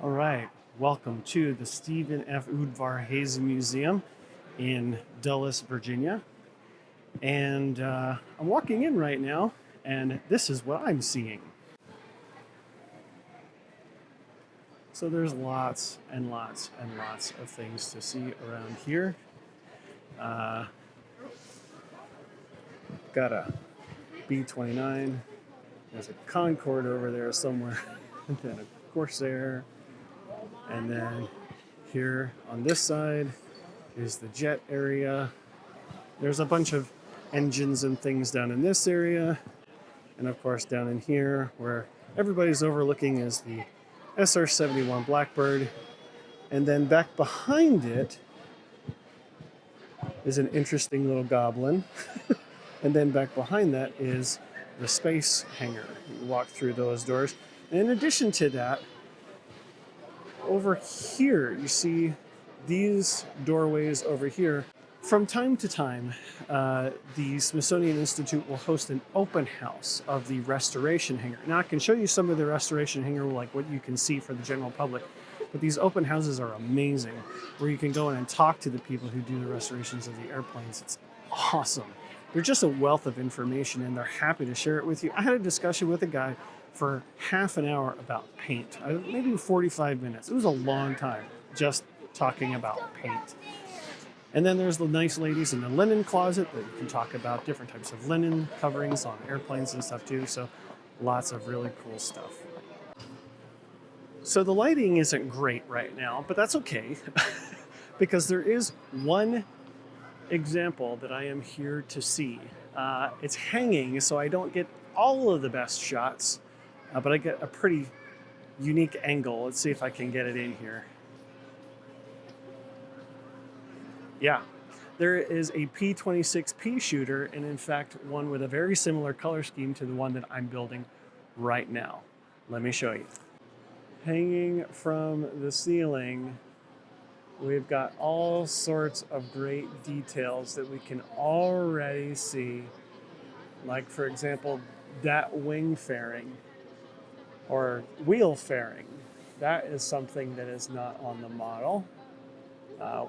All right, welcome to the Steven F Udvar-Hazy Museum in Dulles, Virginia. And I'm walking in right now, and this is what I'm seeing. So there's lots and lots and lots of things to see around here. Got a B-29. There's a Concorde over there somewhere, and then a Corsair. And then here on this side is the jet area. There's a bunch of engines and things down in this area. And of course down in here where everybody's overlooking is the SR-71 Blackbird. And then back behind it is an interesting little Goblin. And then back behind that is the space hangar. You walk through those doors. And in addition to that, over here, you see these doorways over here. From time to time, the Smithsonian Institute will host an open house of the restoration hangar. Now, I can show you some of the restoration hangar, like what you can see for the general public, but these open houses are amazing, where you can go in and talk to the people who do the restorations of the airplanes. It's awesome. They're just a wealth of information, and they're happy to share it with you. I had a discussion with a guy for half an hour about paint, maybe 45 minutes. It was a long time just talking about paint. And then there's the nice ladies in the linen closet that you can talk about different types of linen coverings on airplanes and stuff too. So lots of really cool stuff. So the lighting isn't great right now, but that's okay because there is one example that I am here to see. It's hanging, so I don't get all of the best shots, but I get a pretty unique angle. Let's see if I can get it in here. Yeah, there is a P-26 Peashooter, and in fact, one with a very similar color scheme to the one that I'm building right now. Let me show you. Hanging from the ceiling, we've got all sorts of great details that we can already see. Like, for example, that wing fairing or wheel fairing. That is something that is not on the model.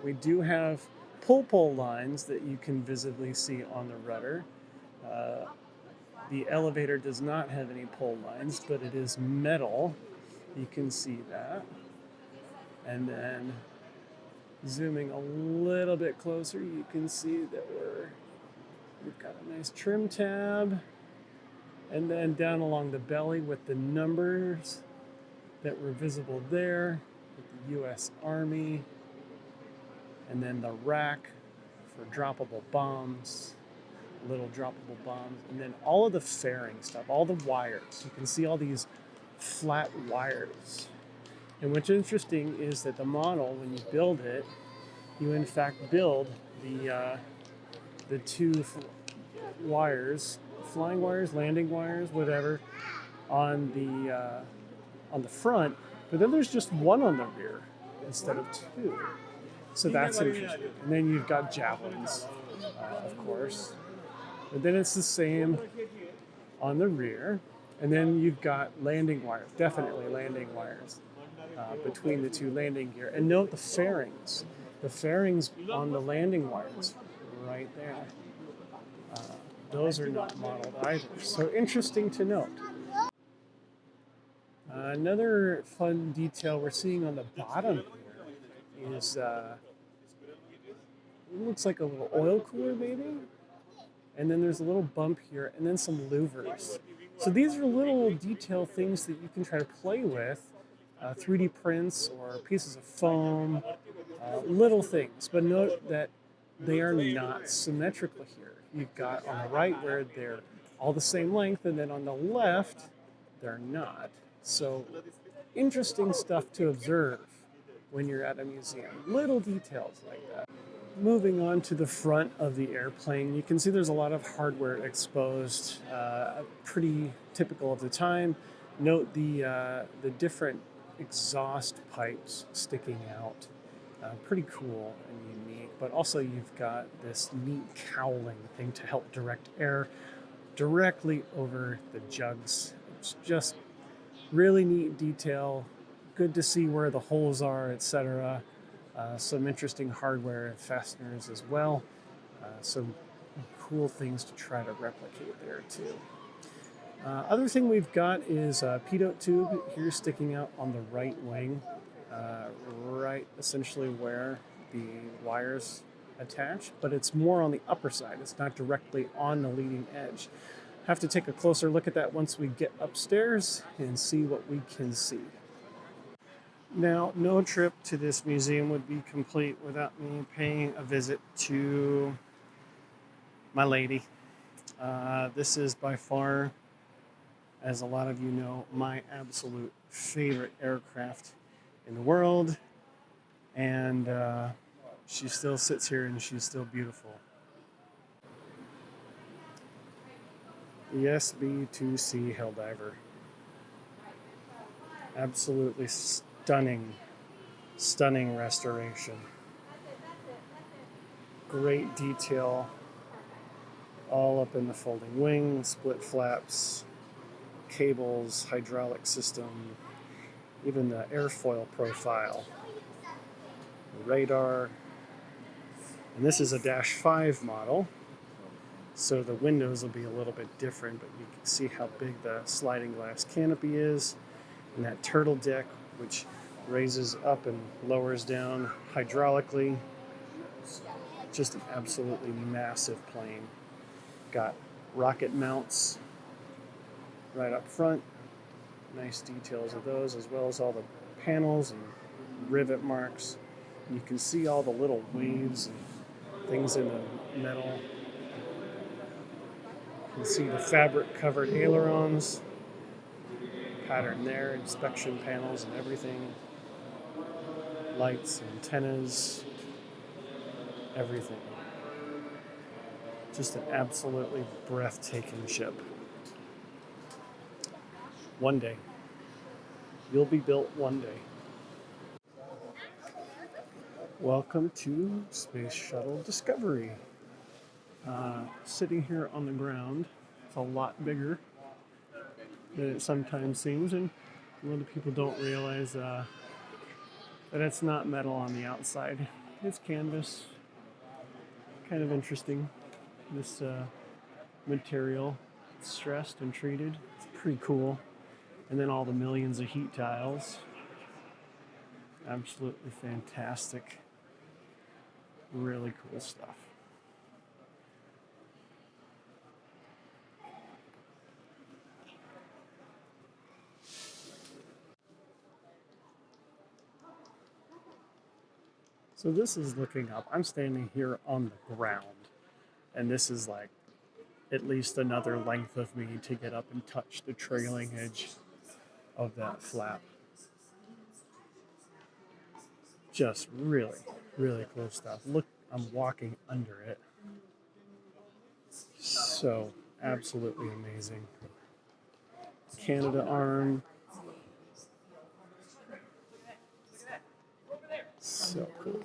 We do have pull lines that you can visibly see on the rudder. The elevator does not have any pull lines, but it is metal. You can see that. And then zooming a little bit closer, you can see that we've got a nice trim tab. And then down along the belly with the numbers that were visible there, with the U.S. Army. And then the rack for droppable bombs, little droppable bombs, and then all of the fairing stuff, all the wires. You can see all these flat wires. And what's interesting is that the model, when you build it, you in fact build the two wires, flying wires, landing wires, whatever, on the front, but then there's just one on the rear instead of two. So that's interesting. And then you've got javelins, of course. But then it's the same on the rear. And then you've got landing wires, definitely landing wires between the two landing gear. And note the fairings. The fairings on the landing wires right there. Those are not modeled either. So interesting to note. Another fun detail we're seeing on the bottom here is it looks like a little oil cooler maybe, and then there's a little bump here, and then some louvers. So these are little detail things that you can try to play with, 3D prints or pieces of foam, little things. But note that they are not symmetrical here. You've got on the right where they're all the same length, and then on the left they're not. So interesting stuff to observe when you're at a museum. Little details like that. Moving on to the front of the airplane, you can see there's a lot of hardware exposed, pretty typical of the time. Note the different exhaust pipes sticking out. Pretty cool and unique, but also you've got this neat cowling thing to help direct air directly over the jugs. It's just really neat detail, good to see where the holes are, etc. Some interesting hardware and fasteners as well. Some cool things to try to replicate there too. Other thing we've got is a pitot tube here sticking out on the right wing, right essentially where the wires attach, but it's more on the upper side. It's not directly on the leading edge. Have to take a closer look at that once we get upstairs and see what we can see. Now, no trip to this museum would be complete without me paying a visit to my lady. This is by far, as a lot of you know, my absolute favorite aircraft in the world. And she still sits here and she's still beautiful. The SB-2C Helldiver. Absolutely stunning, stunning restoration. Great detail all up in the folding wing, split flaps, cables, hydraulic system, even the airfoil profile, the radar. And this is a -5 model, so the windows will be a little bit different, but you can see how big the sliding glass canopy is, and that turtle deck, which raises up and lowers down hydraulically. Just an absolutely massive plane. Got rocket mounts right up front. Nice details of those, as well as all the panels and rivet marks. And you can see all the little waves and things in the metal. You can see the fabric-covered ailerons. Pattern there, inspection panels and everything. Lights, antennas, everything. Just an absolutely breathtaking ship. One day. You'll be built one day. Welcome to Space Shuttle Discovery. Sitting here on the ground, it's a lot bigger than it sometimes seems, and a lot of people don't realize that it's not metal on the outside. It's canvas. Kind of interesting. This material, it's stressed and treated. It's pretty cool. And then all the millions of heat tiles. Absolutely fantastic. Really cool stuff. So this is looking up. I'm standing here on the ground, and this is like at least another length of me to get up and touch the trailing edge of that flap. Just really, really cool stuff. Look, I'm walking under it. So absolutely amazing. Canada arm. So cool.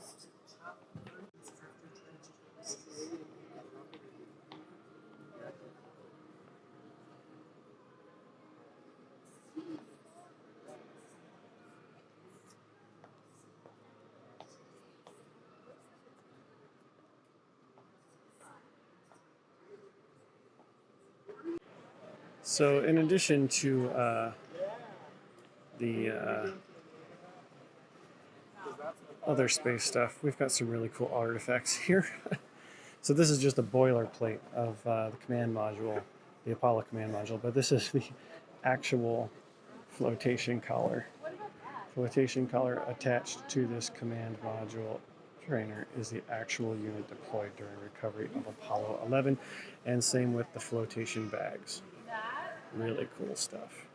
So in addition to the other space stuff, we've got some really cool artifacts here. So this is just a boilerplate of the command module, the Apollo command module, but this is the actual flotation collar. Flotation collar attached to this command module trainer is the actual unit deployed during recovery of Apollo 11, and same with the flotation bags. Really cool stuff.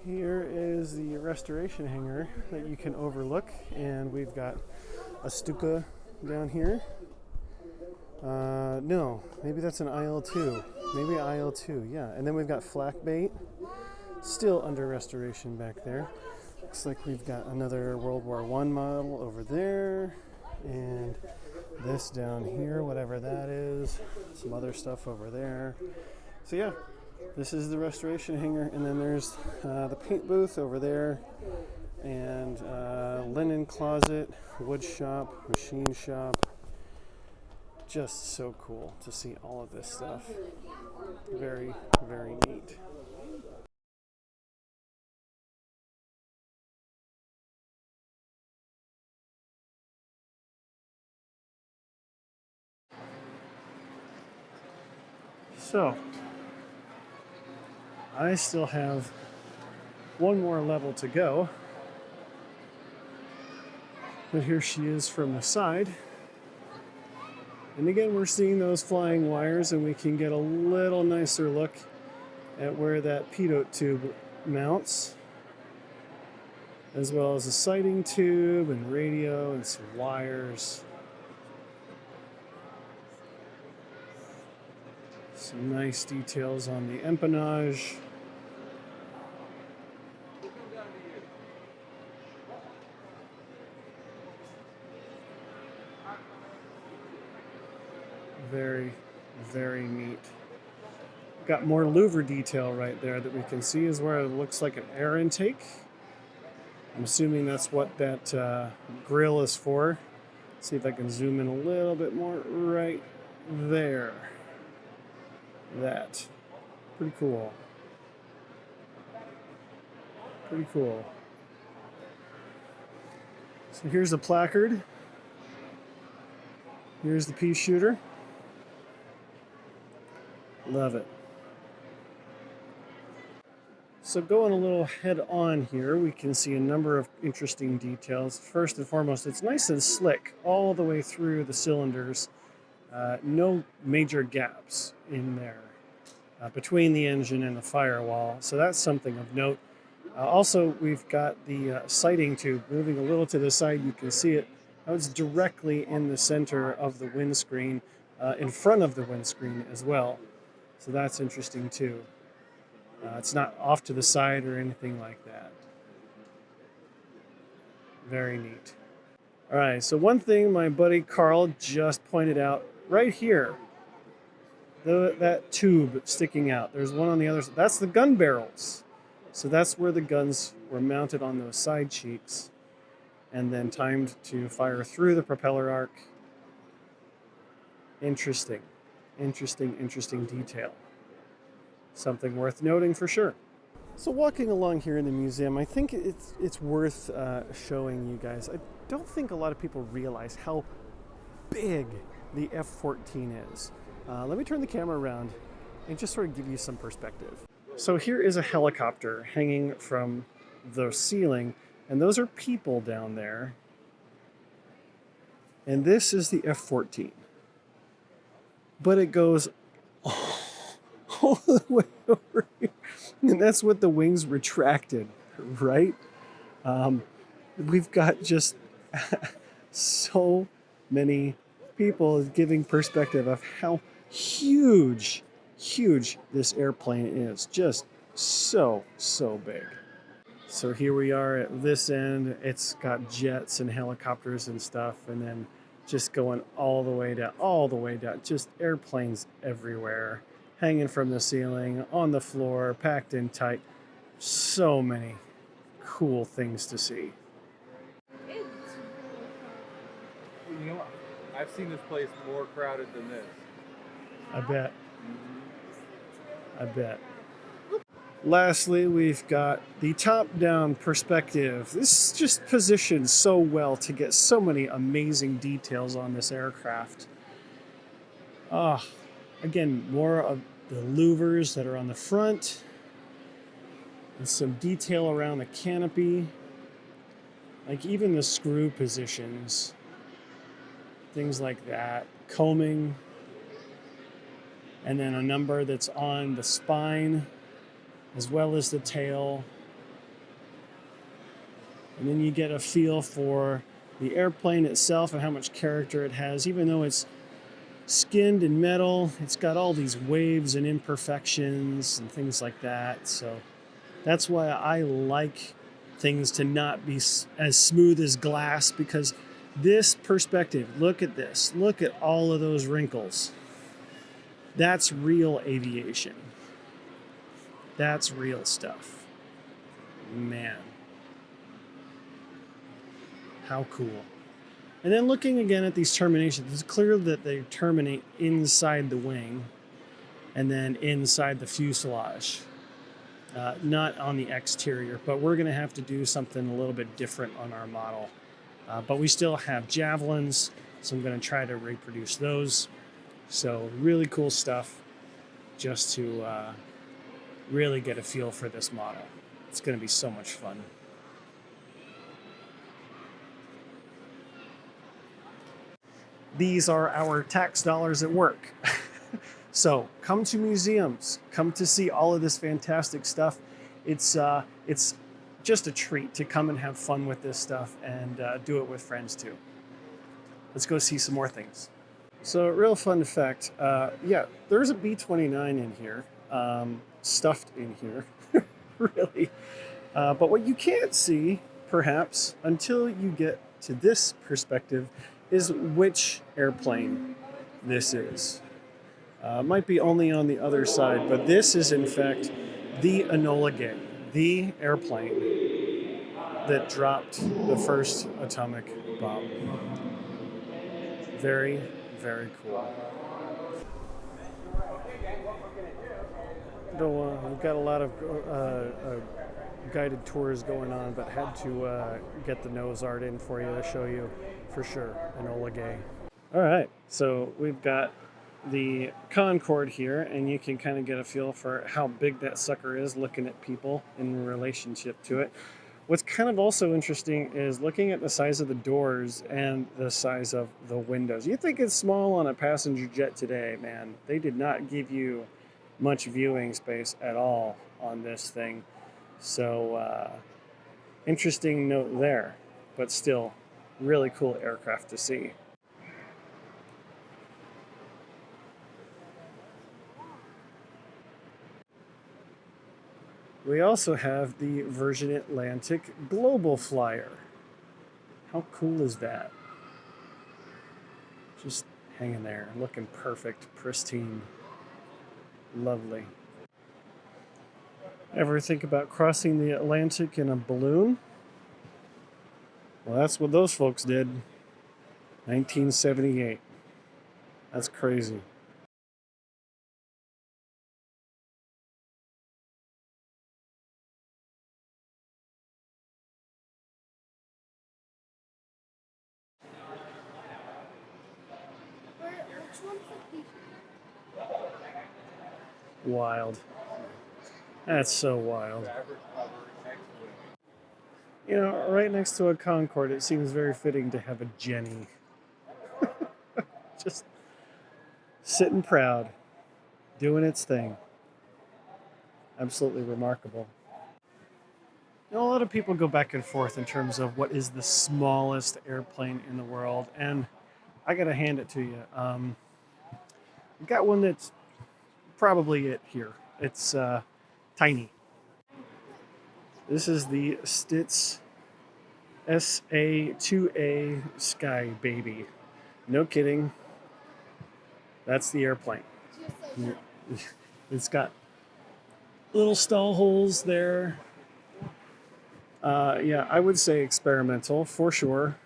Here is the restoration hangar that you can overlook, and we've got a Stuka down here. No, maybe that's an IL-2. Maybe IL-2, yeah. And then we've got flak bait, still under restoration back there. Looks like we've got another World War I model over there, and this down here, whatever that is. Some other stuff over there. So yeah, This is the restoration hangar, and then there's the paint booth over there, and linen closet, wood shop, machine shop. Just so cool to see all of this stuff. Very, very neat. So, I still have one more level to go. But here she is from the side. And again, we're seeing those flying wires, and we can get a little nicer look at where that pitot tube mounts, as well as a sighting tube and radio and some wires. Some nice details on the empennage. Very, very neat. Got more louver detail right there that we can see is where it looks like an air intake. I'm assuming that's what that grill is for. See if I can zoom in a little bit more right there. That. Pretty cool. Pretty cool. So here's the placard. Here's the Peashooter. Love it. So going a little head on here, we can see a number of interesting details. First and foremost, it's nice and slick all the way through the cylinders. No major gaps in there between the engine and the firewall. So that's something of note. Also, we've got the sighting tube moving a little to the side. You can see it. It's directly in the center of the windscreen, in front of the windscreen as well. So that's interesting too. It's not off to the side or anything like that. Very neat. All right, so one thing my buddy Carl just pointed out right here, that tube sticking out. There's one on the other side. That's the gun barrels. So that's where the guns were mounted on those side cheeks and then timed to fire through the propeller arc. Interesting, interesting, interesting detail. Something worth noting for sure. So walking along here in the museum, I think it's worth showing you guys. I don't think a lot of people realize how big the F-14 is. Let me turn the camera around and just sort of give you some perspective. So here is a helicopter hanging from the ceiling, and those are people down there. And this is the F-14. But it goes all the way over here. And that's what the wings retracted, right? We've got just so many people giving perspective of how huge this airplane is. Just so big. So here we are at this end. It's got jets and helicopters and stuff, and then just going all the way down, just airplanes everywhere, hanging from the ceiling, on the floor, packed in tight. So many cool things to see. You know, I've seen this place more crowded than this. I bet. I bet. Lastly, we've got the top-down perspective. This is just positioned so well to get so many amazing details on this aircraft. Again, more of the louvers that are on the front, and some detail around the canopy, like even the screw positions, things like that, combing, and then a number that's on the spine as well as the tail. And then you get a feel for the airplane itself and how much character it has. Even though it's skinned in metal, it's got all these waves and imperfections and things like that. So that's why I like things to not be as smooth as glass, because this perspective, look at this, look at all of those wrinkles. That's real aviation. That's real stuff. Man. How cool. And then looking again at these terminations, it's clear that they terminate inside the wing and then inside the fuselage, not on the exterior. But we're going to have to do something a little bit different on our model. But we still have javelins, so I'm going to try to reproduce those. So really cool stuff just to really get a feel for this model. It's going to be so much fun. These are our tax dollars at work. So come to museums, come to see all of this fantastic stuff. It's just a treat to come and have fun with this stuff and do it with friends too. Let's go see some more things. So real fun fact, yeah, there's a B-29 in here, stuffed in here, really. But what you can't see, perhaps, until you get to this perspective, is which airplane this is. Might be only on the other side, but this is in fact the Enola Gay, the airplane that dropped the first atomic bomb. Very, very cool. Though we've got a lot of guided tours going on, but had to get the nose art in for you to show you for sure, Enola Gay. All right, so we've got the Concorde here, and you can kind of get a feel for how big that sucker is looking at people in relationship to it. What's kind of also interesting is looking at the size of the doors and the size of the windows. You think it's small on a passenger jet today, man. They did not give you much viewing space at all on this thing. So interesting note there, but still really cool aircraft to see. We also have the Virgin Atlantic Global Flyer. How cool is that? Just hanging there, looking perfect, pristine, lovely. Ever think about crossing the Atlantic in a balloon? Well, that's what those folks did. 1978. That's crazy. Wild. That's so wild. You know, right next to a Concorde, it seems very fitting to have a Jenny. Just sitting proud, doing its thing. Absolutely remarkable. You know, a lot of people go back and forth in terms of what is the smallest airplane in the world, and I gotta hand it to you. I've got one that's probably it here. It's tiny. This is the Stitz SA-2A Sky Baby. No kidding. That's the airplane. It's got little stall holes there. Yeah, I would say experimental for sure.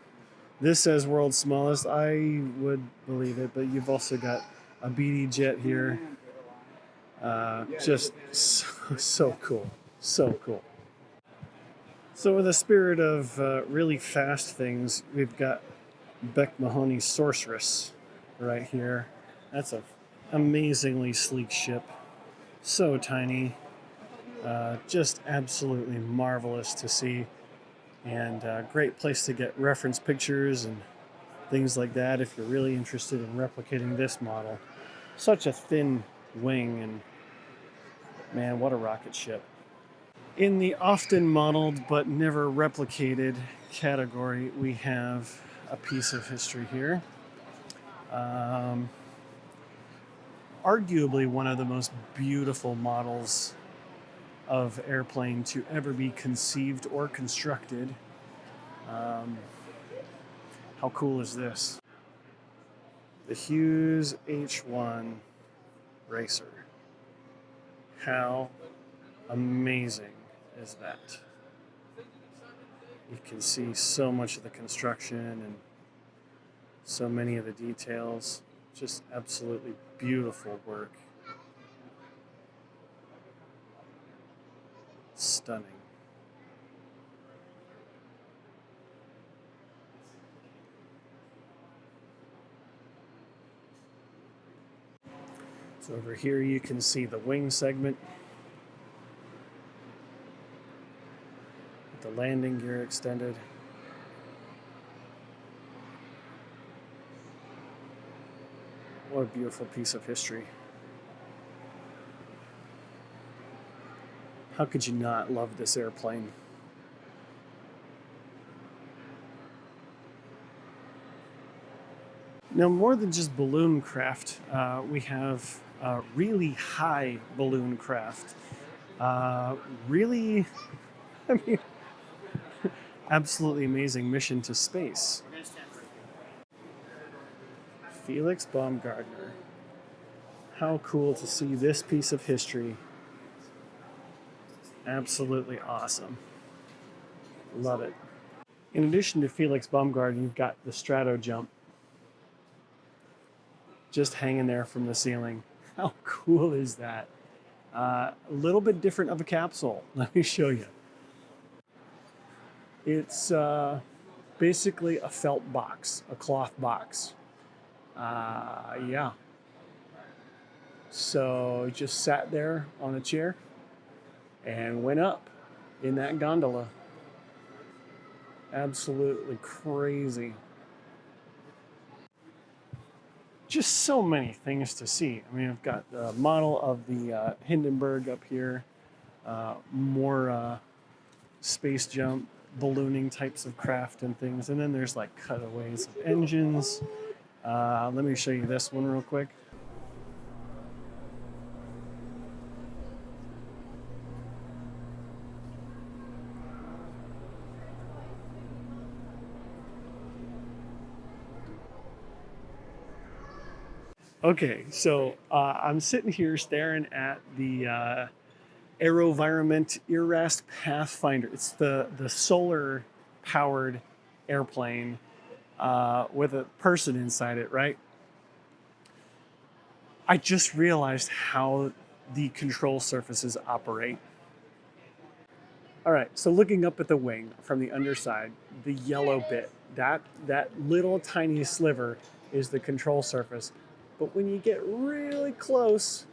This says world's smallest. I would believe it, but you've also got a BD jet here. Just so cool. So cool. So with the spirit of really fast things, we've got Beck Mahoney's Sorceress right here. That's an amazingly sleek ship. So tiny. Just absolutely marvelous to see. And a great place to get reference pictures and things like that if you're really interested in replicating this model. Such a thin wing, and man, what a rocket ship. In the often modeled but never replicated category, we have a piece of history here. Arguably one of the most beautiful models of airplane to ever be conceived or constructed. How cool is this? The Hughes H1 Racer. How amazing is that? You can see so much of the construction and so many of the details. Just absolutely beautiful work. Stunning. So over here you can see the wing segment. With the landing gear extended. What a beautiful piece of history. How could you not love this airplane? Now, more than just balloon craft, we have really high balloon craft. Really, I mean, absolutely amazing mission to space. Felix Baumgartner. How cool to see this piece of history. Absolutely awesome. Love it. In addition to Felix Baumgartner, you've got the Strato Jump. Just hanging there from the ceiling. How cool is that? A little bit different of a capsule. Let me show you. It's basically a felt box, a cloth box. Yeah. So just sat there on a chair and went up in that gondola. Absolutely crazy. Just so many things to see. I mean, I've got the model of the Hindenburg up here, more space jump, ballooning types of craft and things. And then there's like cutaways of engines. Let me show you this one real quick. Okay, so I'm sitting here staring at the AeroVironment ERAST Pathfinder. It's the solar powered airplane with a person inside it, right? I just realized how the control surfaces operate. All right, so looking up at the wing from the underside, the yellow bit, that little tiny sliver is the control surface. But when you get really close,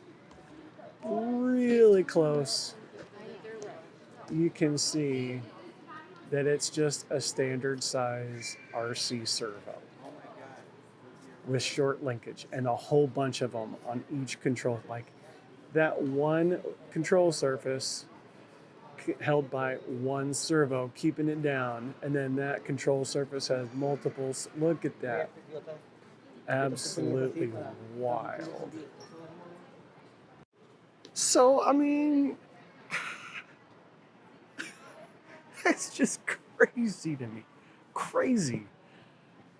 you can see that it's just a standard size RC servo with short linkage and a whole bunch of them on each control. Like that one control surface held by one servo, keeping it down, and then that control surface has multiples. Look at that. Absolutely wild. So, I mean, that's just crazy to me. Crazy.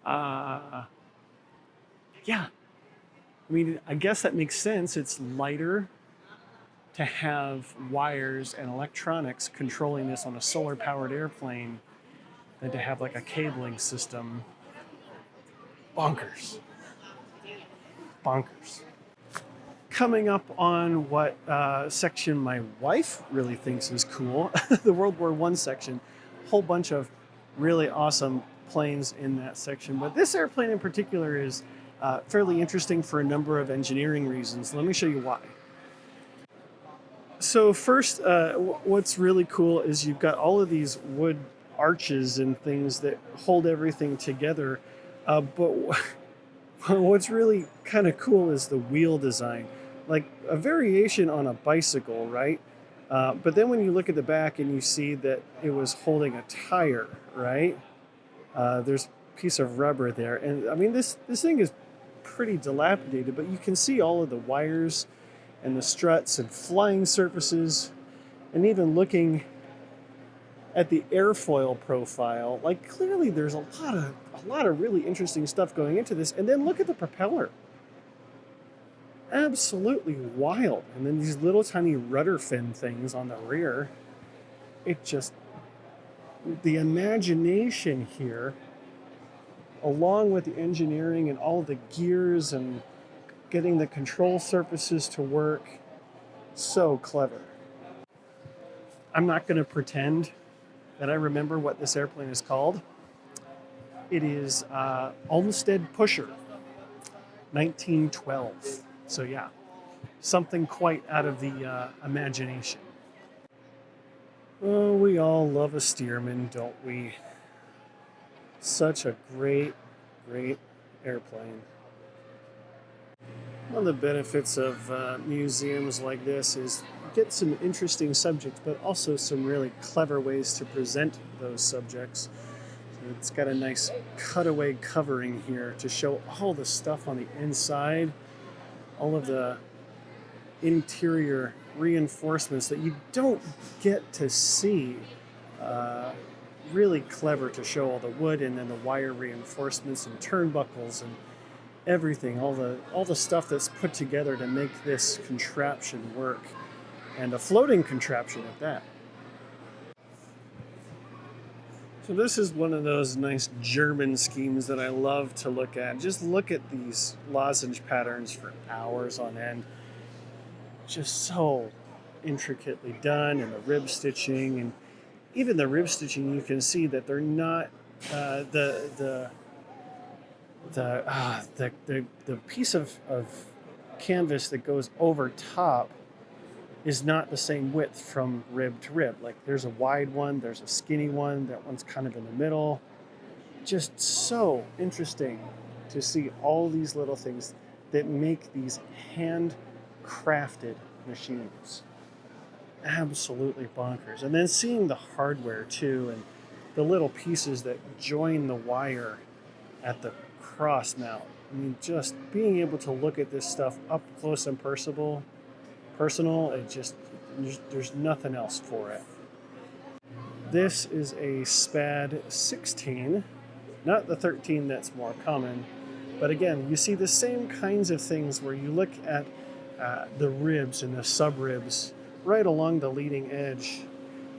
Yeah. I mean, I guess that makes sense. It's lighter to have wires and electronics controlling this on a solar-powered airplane than to have like a cabling system. Bonkers. Bonkers. Coming up on what section my wife really thinks is cool, the World War I section. Whole bunch of really awesome planes in that section. But this airplane in particular is fairly interesting for a number of engineering reasons. Let me show you why. So first, what's really cool is you've got all of these wood arches and things that hold everything together. But what's really kind of cool is the wheel design. Like a variation on a bicycle, right? But then when you look at the back and you see that it was holding a tire, right? There's a piece of rubber there. And I mean, this thing is pretty dilapidated, but you can see all of the wires and the struts and flying surfaces, and even looking at the airfoil profile, like clearly there's a lot of really interesting stuff going into this. And then look at the propeller. Absolutely wild. And then these little tiny rudder fin things on the rear. It just, the imagination here, along with the engineering and all the gears and getting the control surfaces to work, so clever. I'm not going to pretend that I remember what this airplane is called. It is Olmsted Pusher, 1912. So yeah, something quite out of the imagination. Oh, we all love a Stearman, don't we? Such a great, great airplane. One of the benefits of museums like this is you get some interesting subjects, but also some really clever ways to present those subjects. So it's got a nice cutaway covering here to show all the stuff on the inside, all of the interior reinforcements that you don't get to see. Really clever to show all the wood and then the wire reinforcements and turnbuckles and everything, all the stuff that's put together to make this contraption work, and a floating contraption at that. So this is one of those nice German schemes that I love to look at. Just look at these lozenge patterns for hours on end. Just so intricately done, and the rib stitching, and even the rib stitching, you can see that they're not the piece of canvas that goes over top is not the same width from rib to rib. Like there's a wide one, there's a skinny one, that one's kind of in the middle. Just so interesting to see all these little things that make these handcrafted machines. Absolutely bonkers. And then seeing the hardware too, and the little pieces that join the wire at the cross mount. I mean, just being able to look at this stuff up close and personal, it just, there's nothing else for it. This is a SPAD 16, not the 13 that's more common, but again, you see the same kinds of things where you look at the ribs and the subribs right along the leading edge,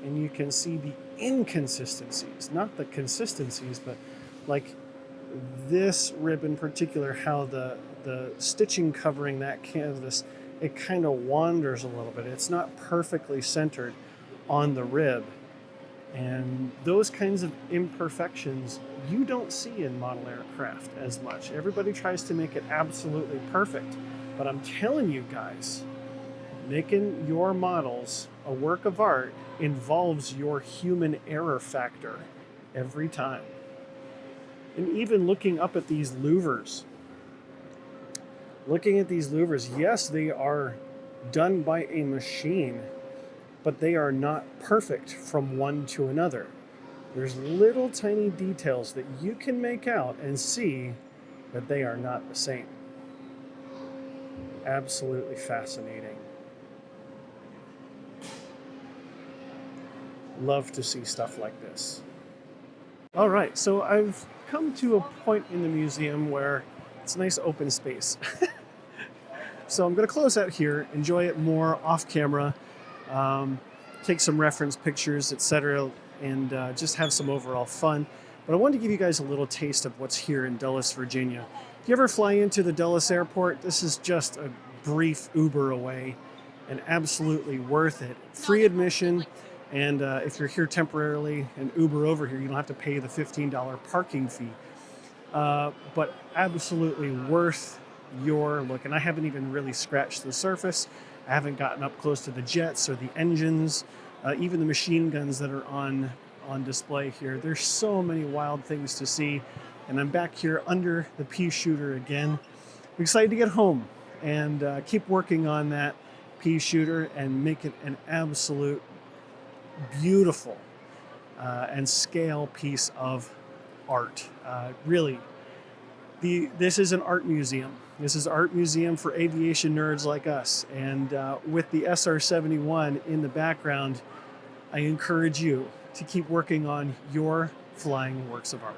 and you can see the inconsistencies, not the consistencies, but like this rib in particular, how the stitching covering that canvas, it kind of wanders a little bit. It's not perfectly centered on the rib. And those kinds of imperfections you don't see in model aircraft as much. Everybody tries to make it absolutely perfect. But I'm telling you guys, making your models a work of art involves your human error factor every time. And even looking up at these louvers. Yes, they are done by a machine, but they are not perfect from one to another. There's little tiny details that you can make out and see that they are not the same. Absolutely fascinating. Love to see stuff like this. All right, so I've come to a point in the museum where it's a nice open space. So I'm going to close out here, enjoy it more off camera, take some reference pictures, etc., and just have some overall fun. But I wanted to give you guys a little taste of what's here in Dulles, Virginia. If you ever fly into the Dulles airport, this is just a brief Uber away and absolutely worth it. Free admission, and if you're here temporarily and Uber over here, you don't have to pay the $15 parking fee. But absolutely worth your look. And I haven't even really scratched the surface. I haven't gotten up close to the jets or the engines, even the machine guns that are on display here. There's so many wild things to see. And I'm back here under the Peashooter again. I'm excited to get home and keep working on that Peashooter and make it an absolute beautiful and scale piece of art. Really, this is an art museum. This is an art museum for aviation nerds like us. And with the SR-71 in the background, I encourage you to keep working on your flying works of art.